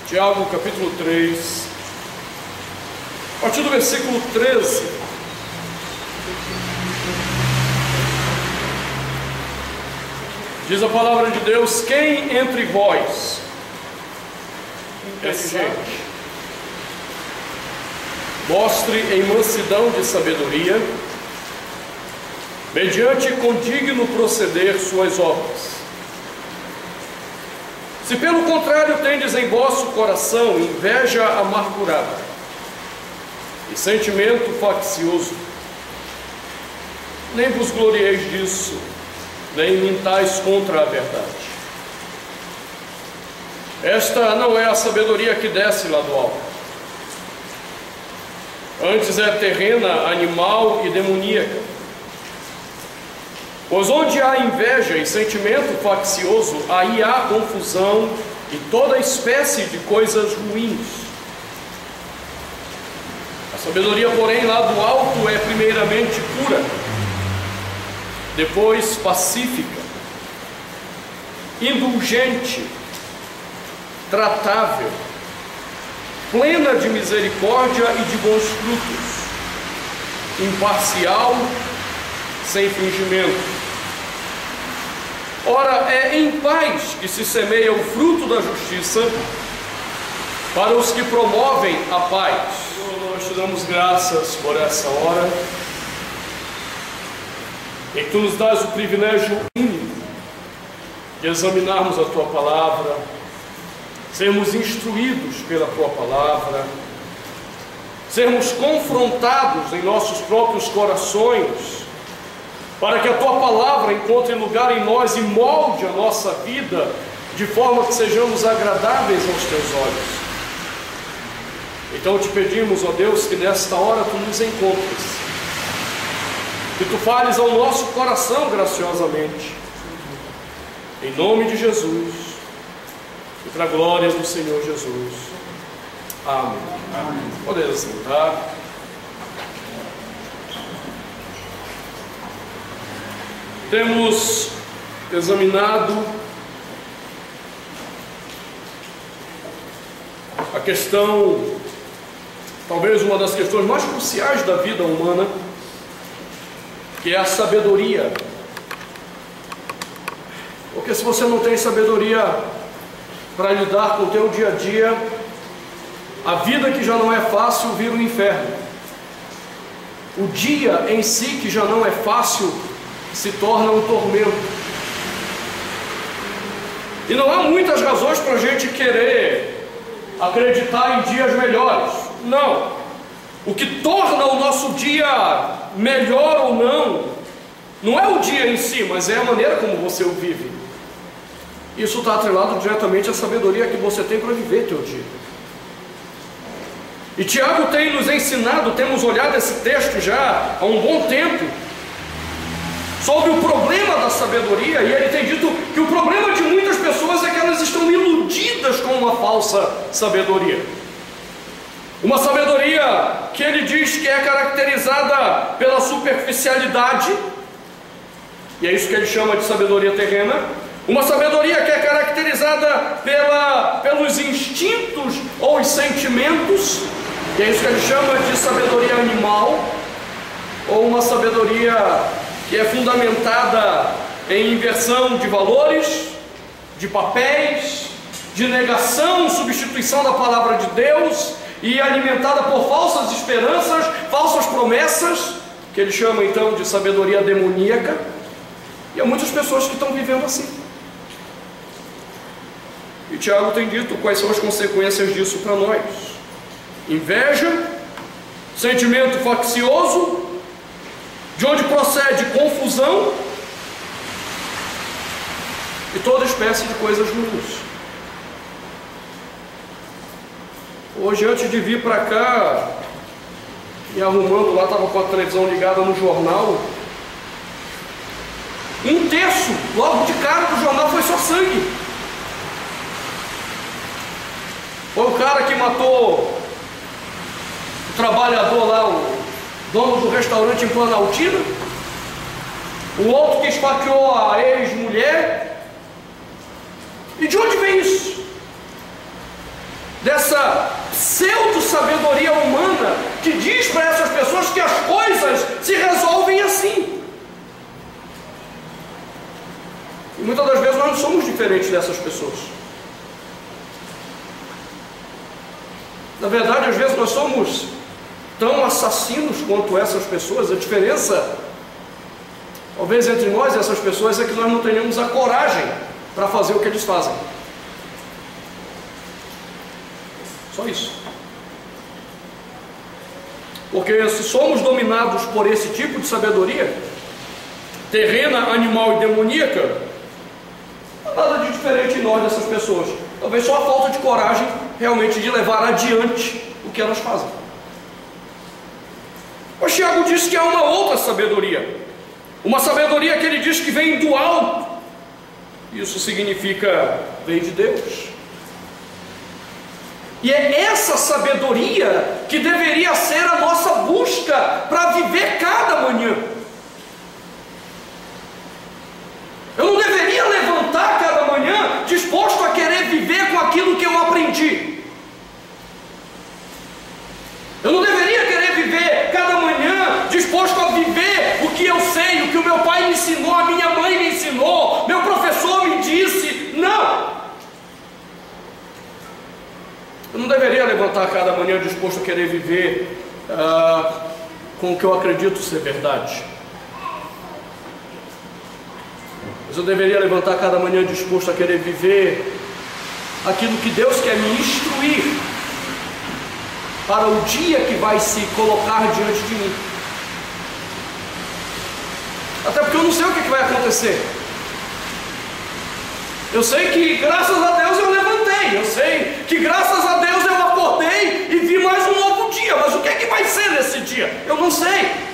Tiago, capítulo 3, a partir do versículo 13. Diz a palavra de Deus: quem entre vós é gente, mostre em mansidão de sabedoria, mediante condigno proceder suas obras. Se pelo contrário tendes em vosso coração inveja amargurada e sentimento faccioso, nem vos glorieis disso, nem mintais contra a verdade. Esta não é a sabedoria que desce lá do alto, antes é terrena, animal e demoníaca. Pois onde há inveja e sentimento faccioso, aí há confusão e toda espécie de coisas ruins. A sabedoria, porém, lá do alto é primeiramente pura, depois pacífica, indulgente, tratável, plena de misericórdia e de bons frutos, imparcial, sem fingimento. Ora, é em paz que se semeia o fruto da justiça para os que promovem a paz. Senhor, nós te damos graças por essa hora, em que tu nos dás o privilégio único de examinarmos a tua palavra, sermos instruídos pela tua palavra, sermos confrontados em nossos próprios corações, para que a tua palavra encontre lugar em nós e molde a nossa vida de forma que sejamos agradáveis aos teus olhos. Então te pedimos, ó Deus, que nesta hora tu nos encontres, que tu fales ao nosso coração graciosamente, em nome de Jesus e para a glória do Senhor Jesus. Amém. Amém. Podemos sentar. Temos examinado a questão, talvez uma das questões mais cruciais da vida humana, que é a sabedoria. Porque se você não tem sabedoria para lidar com o teu dia a dia, a vida que já não é fácil vira um inferno. O dia em si, que já não é fácil, se torna um tormento. E não há muitas razões para a gente querer acreditar em dias melhores. Não. O que torna o nosso dia melhor ou não é o dia em si, mas é a maneira como você o vive. Isso está atrelado diretamente à sabedoria que você tem para viver teu dia. E Tiago tem nos ensinado, temos olhado esse texto já há um bom tempo, sobre o problema da sabedoria, e ele tem dito que o problema de muitas pessoas é que elas estão iludidas com uma falsa sabedoria. Uma sabedoria que ele diz que é caracterizada pela superficialidade, e é isso que ele chama de sabedoria terrena. Uma sabedoria que é caracterizada pelos instintos ou os sentimentos, e é isso que ele chama de sabedoria animal, ou uma sabedoria que é fundamentada em inversão de valores, de papéis, de negação, substituição da palavra de Deus, e alimentada por falsas esperanças, falsas promessas, que ele chama então de sabedoria demoníaca. E há muitas pessoas que estão vivendo assim. E Tiago tem dito quais são as consequências disso para nós: inveja, sentimento faccioso, de onde procede confusão e toda espécie de coisas ruins. Hoje, antes de vir para cá, me arrumando lá, estava com a televisão ligada no jornal, um terço, logo de cara do jornal, foi só sangue. Foi o cara que matou o trabalhador lá, o dono do restaurante em Planaltina, o outro que esfaqueou a ex-mulher. E de onde vem isso? sabedoria humana que diz para essas pessoas que as coisas se resolvem assim. E muitas das vezes nós não somos diferentes dessas pessoas. Na verdade, às vezes nós somos tão assassinos quanto essas pessoas. A diferença, talvez, entre nós e essas pessoas é que nós não tenhamos a coragem para fazer o que eles fazem. Só isso. Porque se somos dominados por esse tipo de sabedoria terrena, animal e demoníaca, não há nada de diferente em nós dessas pessoas. Talvez só a falta de coragem realmente de levar adiante o que elas fazem. Mas Tiago diz que há uma outra sabedoria, uma sabedoria que ele diz que vem do alto. Isso significa vem de Deus. E é essa sabedoria que deveria ser a nossa busca para viver cada manhã. Eu não deveria levantar cada manhã disposto a querer viver com aquilo que eu aprendi. Eu não deveria querer viver cada manhã disposto a viver o que eu sei, o que o meu pai me ensinou, a minha mãe me ensinou, meu professor me disse. Não! Eu não deveria levantar cada manhã disposto a querer viver com o que eu acredito ser verdade. Mas eu deveria levantar cada manhã disposto a querer viver aquilo que Deus quer me instruir para o dia que vai se colocar diante de mim. Até porque eu não sei o que vai acontecer. Eu sei que graças a Deus eu levantei, eu sei que graças a Deus eu acordei e vi mais um novo dia, mas o que é que vai ser nesse dia? Eu não sei.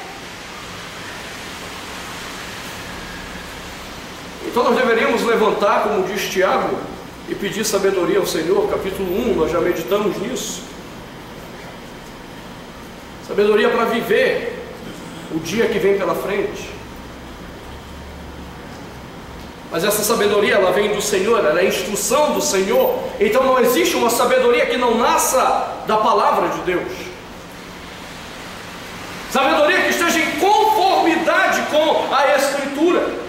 Então nós deveríamos levantar, como diz Tiago, e pedir sabedoria ao Senhor. Capítulo 1, nós já meditamos nisso. Sabedoria para viver o dia que vem pela frente. Mas essa sabedoria, ela vem do Senhor, ela é a instrução do Senhor. Então não existe uma sabedoria que não nasça da palavra de Deus. Sabedoria que esteja em conformidade com a Escritura.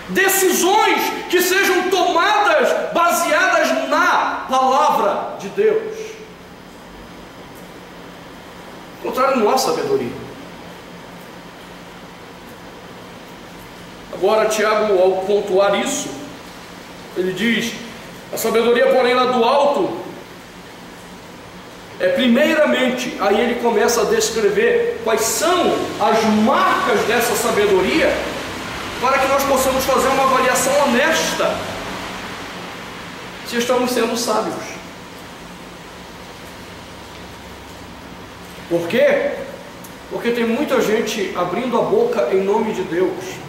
Decisões que sejam tomadas baseadas na palavra de Deus. Ao contrário, não há sabedoria. Agora, Tiago, ao pontuar isso, ele diz: a sabedoria, porém, lá do alto, primeiramente, aí ele começa a descrever quais são as marcas dessa sabedoria, para que nós possamos fazer uma avaliação honesta se estamos sendo sábios. Por quê? Porque tem muita gente abrindo a boca em nome de Deus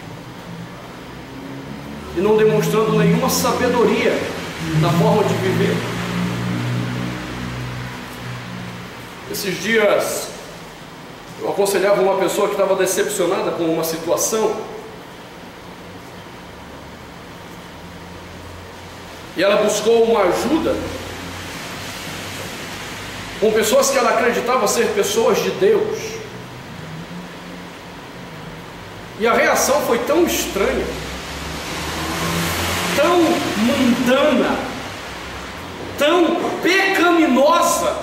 e não demonstrando nenhuma sabedoria na forma de viver. Esses dias eu aconselhava uma pessoa que estava decepcionada com uma situação, e ela buscou uma ajuda com pessoas que ela acreditava ser pessoas de Deus, e a reação foi tão estranha, tão mundana, tão pecaminosa.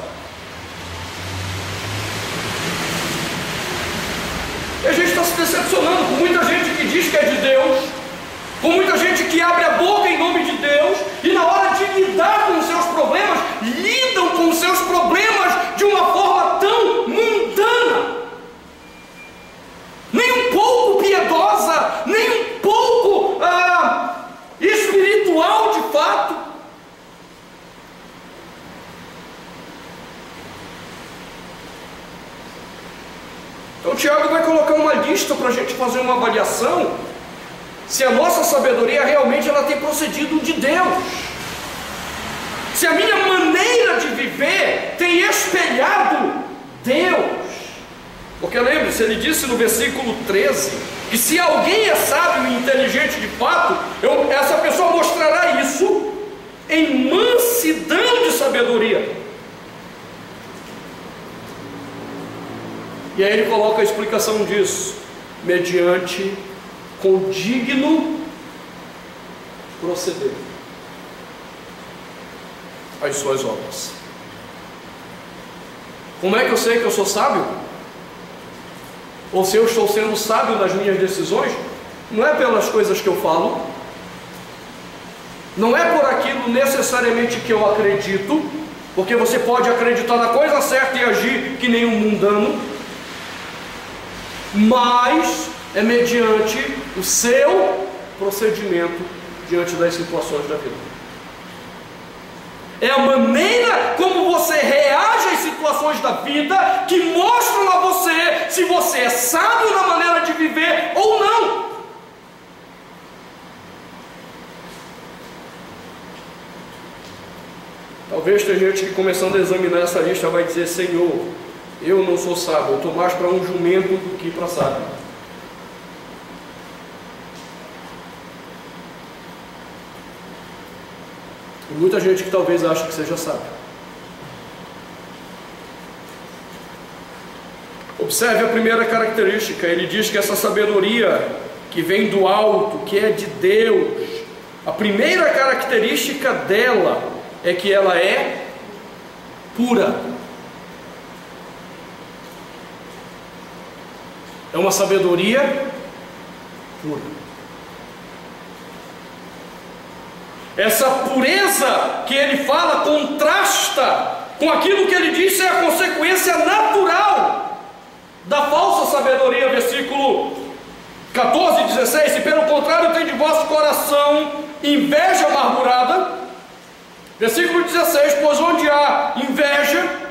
E a gente está se decepcionando com muita gente que diz que é de Deus, com muita gente que abre a boca em nome de Deus, e na hora de lidar com os seus problemas, lidam com os seus problemas de uma forma tão mundana, nem um pouco piedosa, nem um pouco espiritual de fato. Então Tiago vai colocar uma lista para a gente fazer uma avaliação se a nossa sabedoria realmente ela tem procedido de Deus, se a minha maneira de viver tem espelhado Deus. Porque lembre-se, ele disse no versículo 13 que se alguém é sábio e inteligente de fato, essa pessoa mostrará isso em mansidão de sabedoria. E aí ele coloca a explicação disso: mediante condigno proceder as suas obras. Como é que eu sei que eu sou sábio? Ou se eu estou sendo sábio nas minhas decisões? Não é pelas coisas que eu falo, não é por aquilo necessariamente que eu acredito, porque você pode acreditar na coisa certa e agir que nem um mundano, mas é mediante o seu procedimento diante das situações da vida. É a maneira como você reage às situações da vida que mostram a você se você é sábio na maneira de viver ou não. Talvez tenha gente que, começando a examinar essa lista, vai dizer: Senhor, eu não sou sábio, eu estou mais para um jumento do que para sábio. E muita gente que talvez ache que seja sábio. Observe a primeira característica. Ele diz que essa sabedoria que vem do alto, que é de Deus, a primeira característica dela é que ela é pura. É uma sabedoria pura. Essa pureza que ele fala contrasta com aquilo que ele diz ser a consequência natural da falsa sabedoria. Versículo 14 e 16: se pelo contrário tem de vosso coração inveja amargurada. Versículo 16: pois onde há inveja,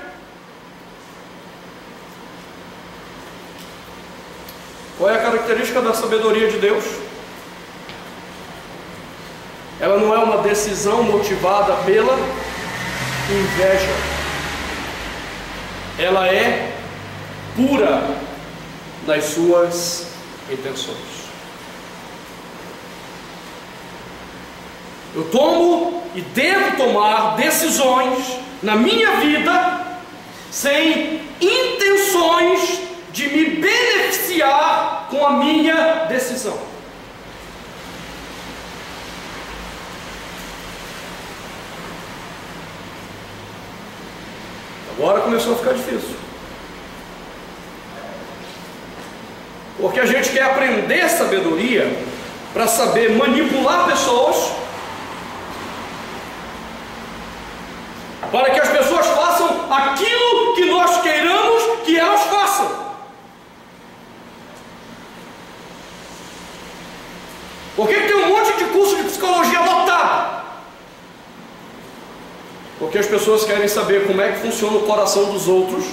qual é a característica da sabedoria de Deus? Ela não é uma decisão motivada pela inveja. Ela é pura nas suas intenções. Eu tomo e devo tomar decisões na minha vida sem intenções de me beneficiar com a minha decisão. Agora começou a ficar difícil, porque a gente quer aprender sabedoria para saber manipular pessoas, para que as pessoas façam aquilo que nós queiramos que elas façam. Por que tem um monte de curso de psicologia lotado? Porque as pessoas querem saber como é que funciona o coração dos outros,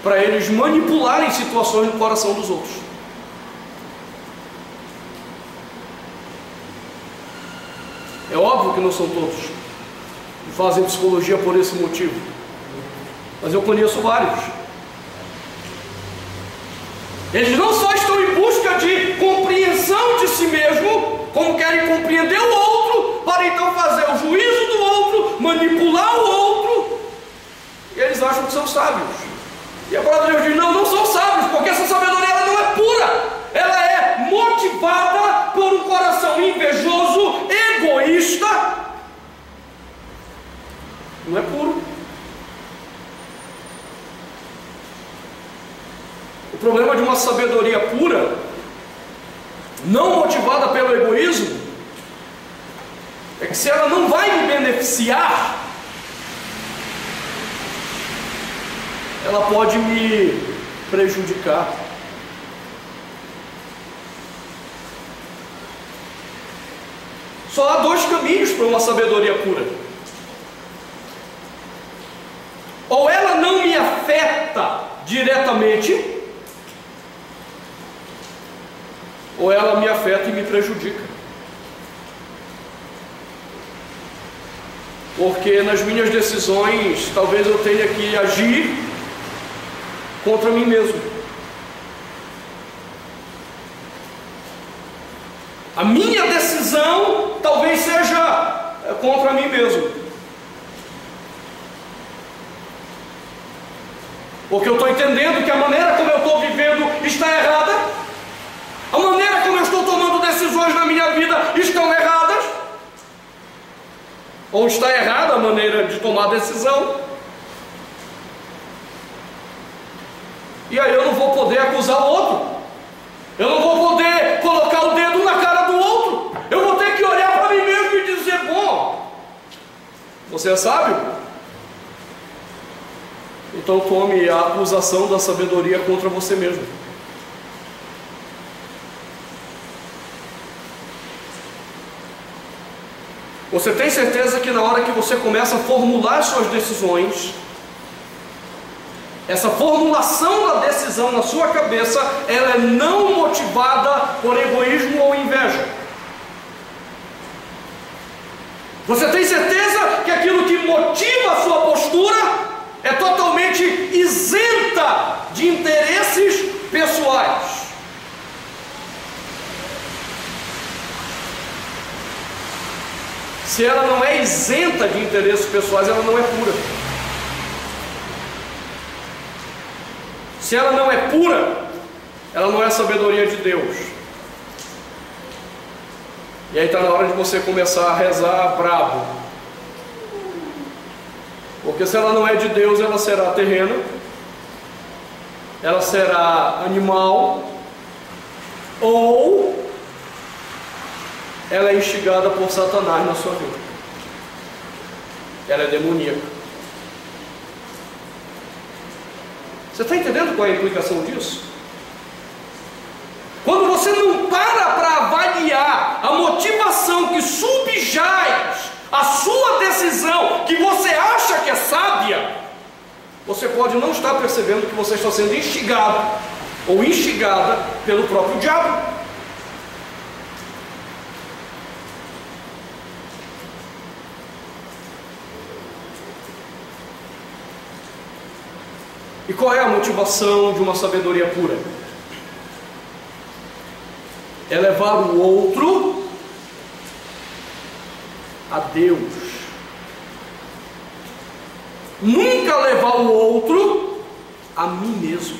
para eles manipularem situações no coração dos outros. É óbvio que não são todos que fazem psicologia por esse motivo, mas eu conheço vários. Eles não só estão em busca de compreensão de si mesmo, como querem compreender o outro, para então fazer o juízo do outro, manipular o outro, e eles acham que são sábios. E a palavra de Deus diz: não, não são sábios, porque essa sabedoria ela não é pura, ela é motivada por um coração invejoso, egoísta, não é puro. O problema de uma sabedoria pura, não motivada pelo egoísmo, é que se ela não vai me beneficiar, ela pode me prejudicar. Só há dois caminhos para uma sabedoria pura: ou ela não me afeta diretamente, ou ela me afeta e me prejudica. Porque nas minhas decisões, talvez eu tenha que agir contra mim mesmo. A minha decisão talvez seja contra mim mesmo. Porque eu estou entendendo que a maneira como eu estou vivendo está errada, a maneira como eu estou tomando decisões na minha vida estão erradas, ou está errada a maneira de tomar decisão, e aí eu não vou poder acusar o outro, eu não vou poder colocar o dedo na cara do outro, eu vou ter que olhar para mim mesmo e dizer: bom, você é sábio? Então tome a acusação da sabedoria contra você mesmo. Você tem certeza que na hora que você começa a formular suas decisões, essa formulação da decisão na sua cabeça, ela é não motivada por egoísmo ou inveja? Você tem certeza que aquilo que motiva a sua postura é totalmente isenta de interesses pessoais? Se ela não é isenta de interesses pessoais, ela não é pura. Se ela não é pura, ela não é a sabedoria de Deus. E aí está na hora de você começar a rezar brabo. Porque se ela não é de Deus, ela será terrena, ela será animal, ou ela é instigada por Satanás na sua vida. Ela é demoníaca. Você está entendendo qual é a implicação disso? Quando você não para avaliar a motivação que subjaz a sua decisão, que você acha que é sábia, você pode não estar percebendo que você está sendo instigado ou instigada pelo próprio diabo. E qual é a motivação de uma sabedoria pura? É levar o outro a Deus. Nunca levar o outro a mim mesmo.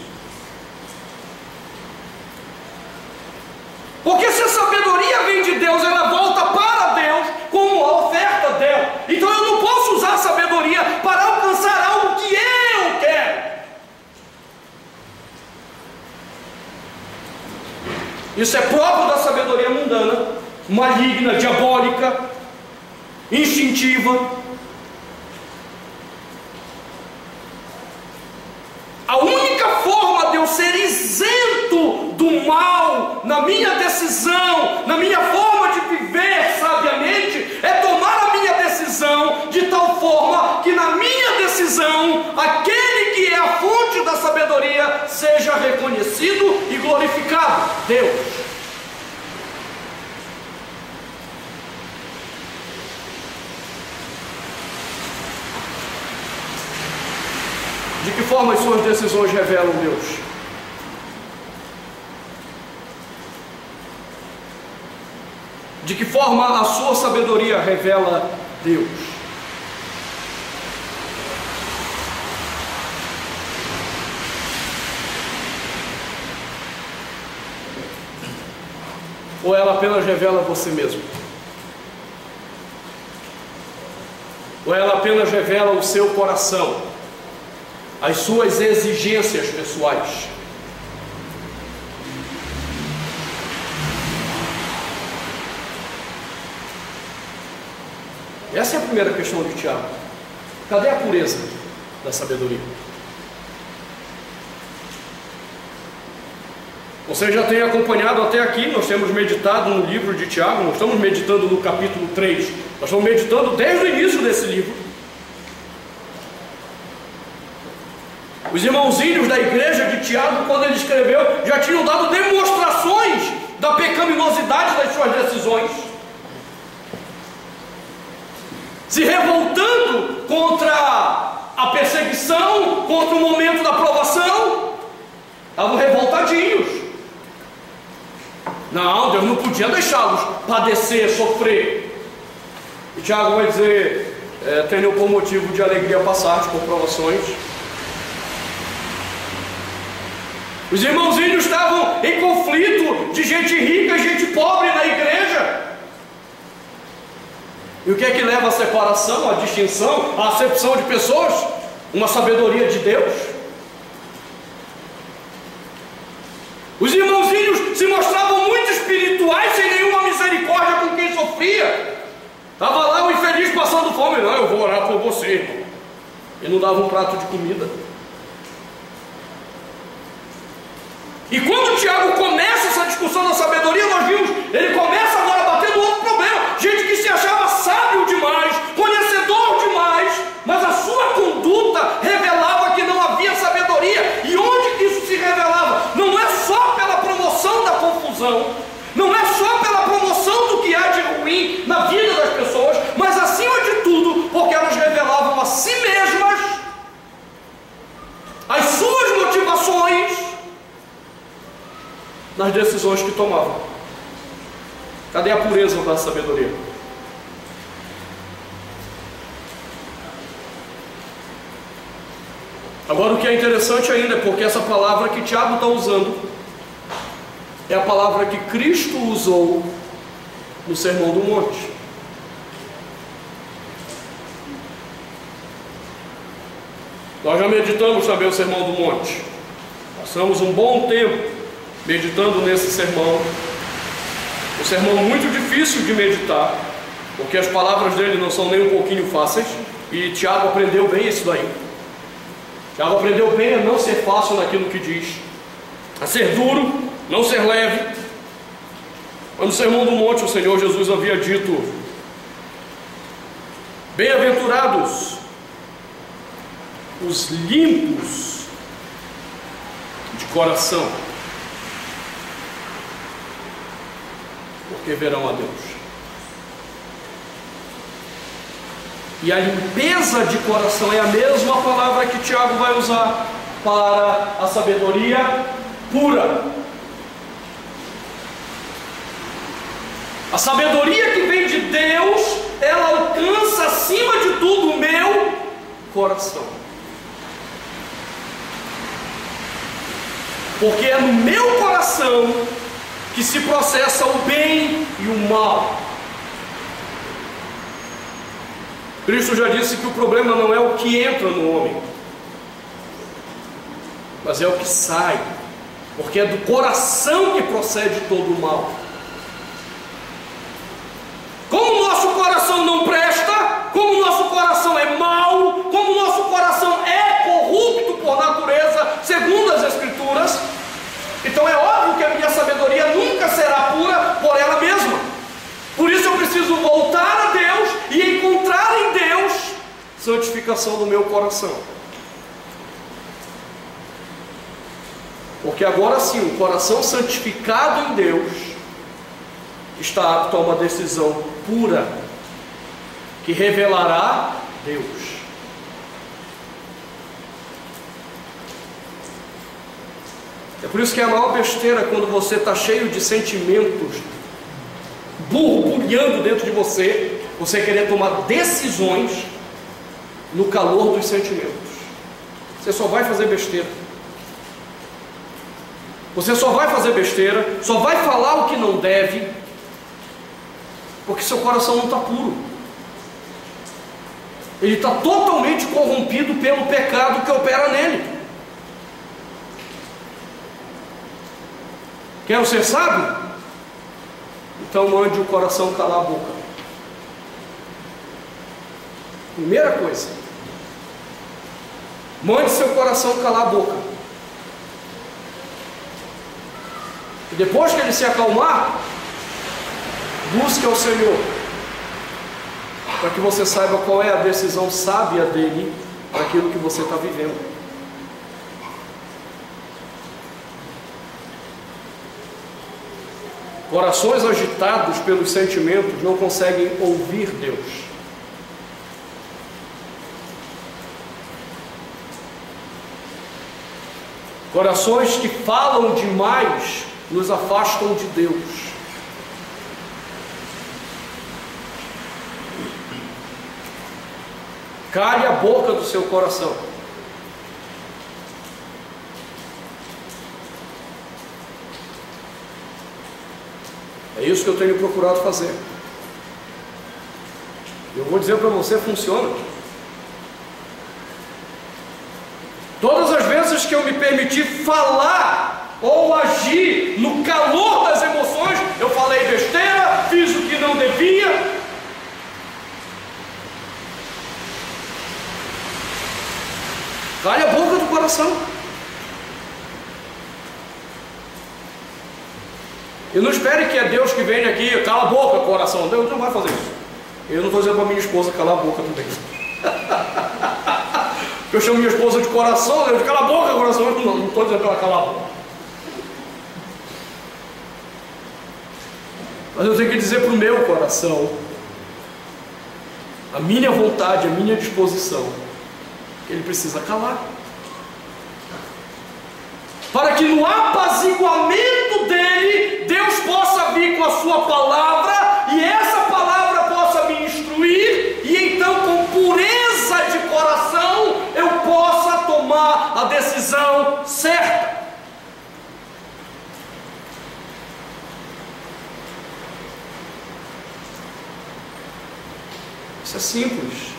Porque se a sabedoria vem de Deus, ela volta para Deus como a oferta dela. Então eu não posso usar a sabedoria para alcançar algo que eu quero. Isso é próprio da sabedoria mundana, maligna, diabólica, instintiva. A única forma de eu ser isento do mal na minha decisão, na minha forma de viver sabiamente, é tomar a minha decisão de tal forma que na minha decisão, aquele que é a fonte da sabedoria seja reconhecido e glorificado, Deus. De que forma as suas decisões revelam Deus? De que forma a sua sabedoria revela Deus? Ou ela apenas revela você mesmo? Ou ela apenas revela o seu coração, as suas exigências pessoais? Essa é a primeira questão de Tiago. Cadê a pureza da sabedoria? Você já tem acompanhado até aqui, nós temos meditado no livro de Tiago, nós estamos meditando no capítulo 3, nós estamos meditando desde o início desse livro. Os irmãozinhos da igreja de Tiago, quando ele escreveu, já tinham dado demonstrações da pecaminosidade das suas decisões, se revoltando contra a perseguição, contra o momento da provação. Estavam revoltadinhos. Não, Deus não podia deixá-los padecer, sofrer. E Tiago vai dizer: tenham por motivo de alegria passar por provações. Os irmãozinhos estavam em conflito de gente rica e gente pobre na igreja. E o que é que leva à separação, à distinção, à acepção de pessoas? Uma sabedoria de Deus. Os irmãozinhos se mostravam muito espirituais, sem nenhuma misericórdia com quem sofria. Estava lá o infeliz passando fome. Não, eu vou orar por você, irmão. E não dava um prato de comida. E quando Tiago começa essa discussão da sabedoria, nós vimos, ele começa agora a bater no outro problema. Gente que se achava sábio demais, conhecedor demais, mas a sua conduta revelava que não havia sabedoria. E onde que isso se revelava? Não é só pela promoção da confusão, não é só pela promoção do que há de ruim na vida das pessoas, mas acima de tudo, porque elas revelavam a si mesmas as suas motivações nas decisões que tomavam. Cadê a pureza da sabedoria? Agora, o que é interessante ainda é porque essa palavra que Tiago está usando é a palavra que Cristo usou no Sermão do Monte. Nós já meditamos também o Sermão do Monte. Passamos um bom tempo meditando nesse sermão. Um sermão muito difícil de meditar, porque as palavras dele não são nem um pouquinho fáceis. E Tiago aprendeu bem isso daí. Tiago aprendeu bem a não ser fácil naquilo que diz, a ser duro, não ser leve. Mas no Sermão do Monte o Senhor Jesus havia dito: bem-aventurados os limpos de coração, porque verão a Deus. E a limpeza de coração é a mesma palavra que Tiago vai usar para a sabedoria pura. A sabedoria que vem de Deus, ela alcança acima de tudo o meu coração. Porque é no meu coração que se processa o bem e o mal. Cristo já disse que o problema não é o que entra no homem, mas é o que sai, porque é do coração que procede todo o mal. Como o nosso coração não presta, como o nosso coração é mau, como o nosso coração é corrupto por natureza, segundo as Escrituras, então é óbvio que a minha sabedoria nunca será pura por ela mesma. Por isso eu preciso voltar a Deus e encontrar em Deus santificação do meu coração. Porque agora sim, o coração santificado em Deus está apto a uma decisão pura, que revelará Deus. É por isso que é a maior besteira quando você está cheio de sentimentos borbulhando dentro de você, você querer tomar decisões no calor dos sentimentos. Você só vai fazer besteira. Você só vai fazer besteira, só vai falar o que não deve, porque seu coração não está puro. Ele está totalmente corrompido pelo pecado que opera nele. Quer ser sábio? Então mande o coração calar a boca. Primeira coisa, mande seu coração calar a boca. E depois que ele se acalmar, busque ao Senhor, para que você saiba qual é a decisão sábia dele para aquilo que você está vivendo. Corações agitados pelos sentimentos não conseguem ouvir Deus. Corações que falam demais nos afastam de Deus. Cale a boca do seu coração. É isso que eu tenho procurado fazer. Eu vou dizer para você, funciona. Todas as vezes que eu me permiti falar ou agir no calor das emoções, eu falei besteira, fiz o que não devia. Cale a boca do coração. E não espere que é Deus que venha aqui, cala a boca, coração. Deus não vai fazer isso. Eu não estou dizendo para minha esposa calar a boca também. Eu chamo minha esposa de coração, eu digo, cala a boca, coração. Não estou dizendo para ela calar a boca. Mas eu tenho que dizer para o meu coração, a minha vontade, a minha disposição, que ele precisa calar. Para que no apaziguamento dele, Deus possa vir com a sua palavra, e essa palavra possa me instruir, e então com pureza de coração, eu possa tomar a decisão certa. Isso é simples.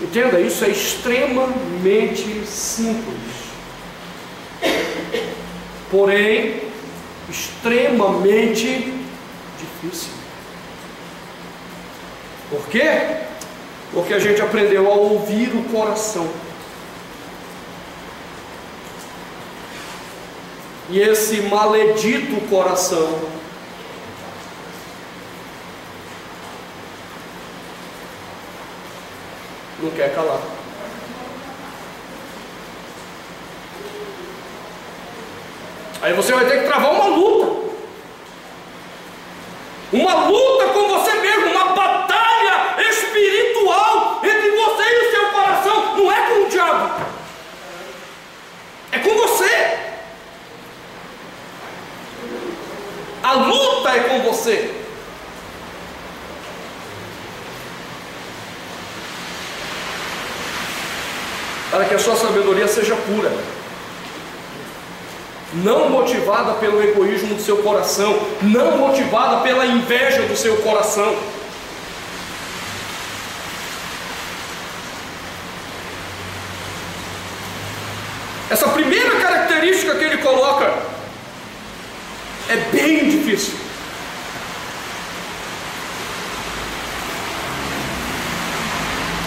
Entenda, isso é extremamente simples, porém extremamente difícil. Por quê? Porque a gente aprendeu a ouvir o coração. E esse maledito coração não quer calar. Aí você vai ter que travar uma luta. Uma luta com você mesmo, uma batalha espiritual entre você e o seu coração. Não é com o diabo, é com você. A luta é com você. Para que a sua sabedoria seja pura, não motivada pelo egoísmo do seu coração, não motivada pela inveja do seu coração. Essa primeira característica que ele coloca é bem difícil.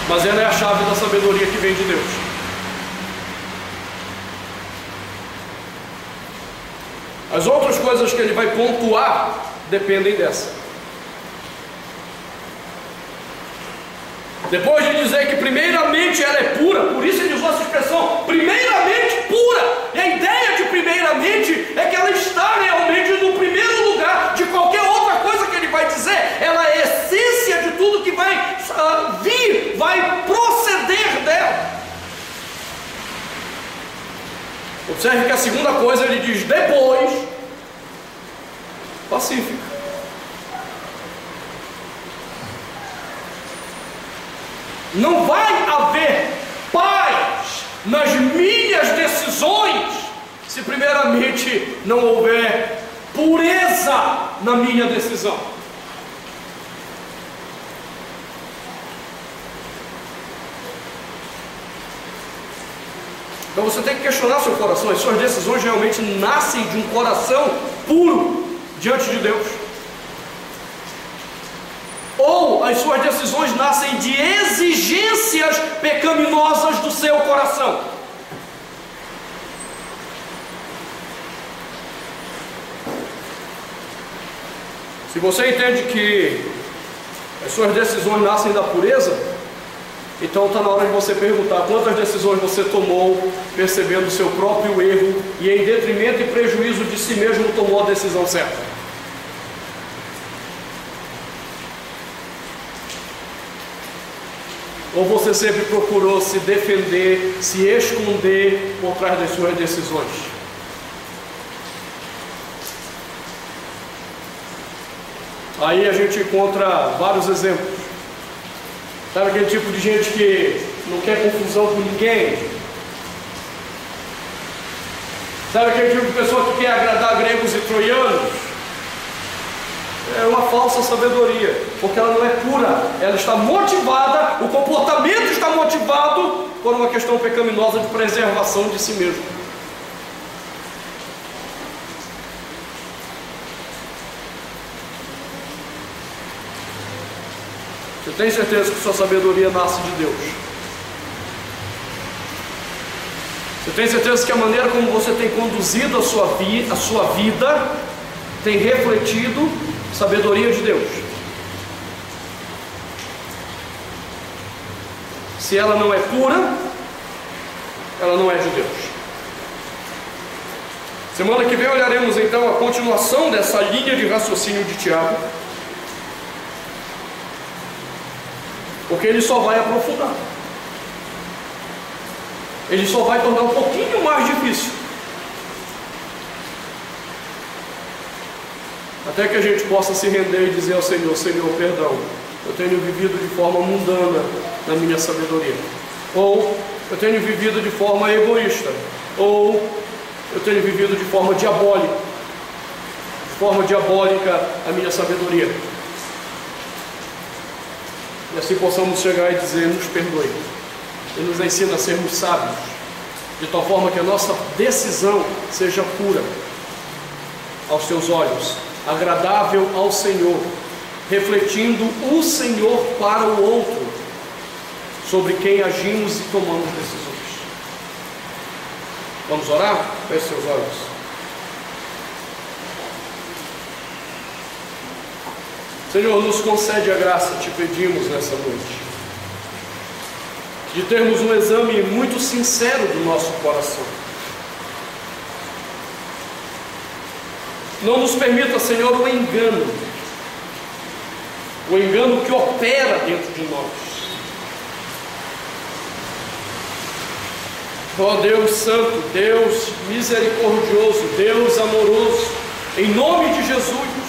Mas ela é a chave da sabedoria que vem de Deus. As outras coisas que ele vai pontuar dependem dessa. Depois de dizer que primeiramente ela é pura, por isso ele usou essa expressão, primeiramente pura. E a ideia de primeiramente é que ela está realmente no primeiro lugar de qualquer outra coisa que ele vai dizer. Ela é a essência de tudo que vai vir, vai proceder dela. Observe que a segunda coisa ele diz depois, pacífica. Não vai haver paz nas minhas decisões se primeiramente não houver pureza na minha decisão. Então você tem que questionar seu coração. As suas decisões realmente nascem de um coração puro diante de Deus? Ou as suas decisões nascem de exigências pecaminosas do seu coração? Se você entende que as suas decisões nascem da pureza, então está na hora de você perguntar quantas decisões você tomou percebendo o seu próprio erro e em detrimento e prejuízo de si mesmo tomou a decisão certa. Ou você sempre procurou se defender, se esconder por trás das suas decisões? Aí a gente encontra vários exemplos. Sabe aquele tipo de gente que não quer confusão com ninguém? Sabe aquele tipo de pessoa que quer agradar gregos e troianos? É uma falsa sabedoria, porque ela não é pura, ela está motivada, o comportamento está motivado por uma questão pecaminosa de preservação de si mesmo. Você tem certeza que sua sabedoria nasce de Deus? Você tem certeza que a maneira como você tem conduzido a sua vida tem refletido sabedoria de Deus? Se ela não é pura, ela não é de Deus. Semana que vem olharemos então a continuação dessa linha de raciocínio de Tiago, porque ele só vai aprofundar, ele só vai tornar um pouquinho mais difícil, até que a gente possa se render e dizer ao Senhor: Senhor, perdão, eu tenho vivido de forma mundana na minha sabedoria, ou eu tenho vivido de forma egoísta, ou eu tenho vivido de forma diabólica a minha sabedoria. E assim possamos chegar e dizer: nos perdoe, e nos ensina a sermos sábios, de tal forma que a nossa decisão seja pura aos teus olhos, agradável ao Senhor, refletindo o Senhor para o outro, sobre quem agimos e tomamos decisões. Vamos orar? Feche seus olhos. Senhor, nos concede a graça, te pedimos nessa noite, de termos um exame muito sincero do nosso coração. Não nos permita, Senhor, o engano que opera dentro de nós. Ó Deus Santo, Deus misericordioso, Deus amoroso, em nome de Jesus,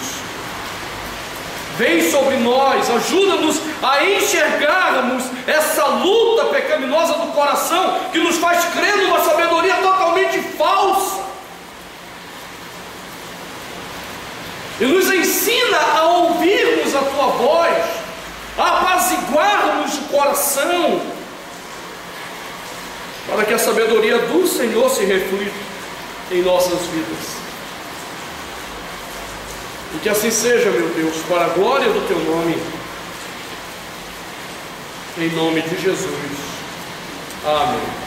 vem sobre nós, ajuda-nos a enxergarmos essa luta pecaminosa do coração que nos faz crer numa sabedoria totalmente falsa, e nos ensina a ouvirmos a Tua voz, a apaziguarmos o coração, para que a sabedoria do Senhor se reflita em nossas vidas. E que assim seja, meu Deus, para a glória do Teu nome, em nome de Jesus. Amém.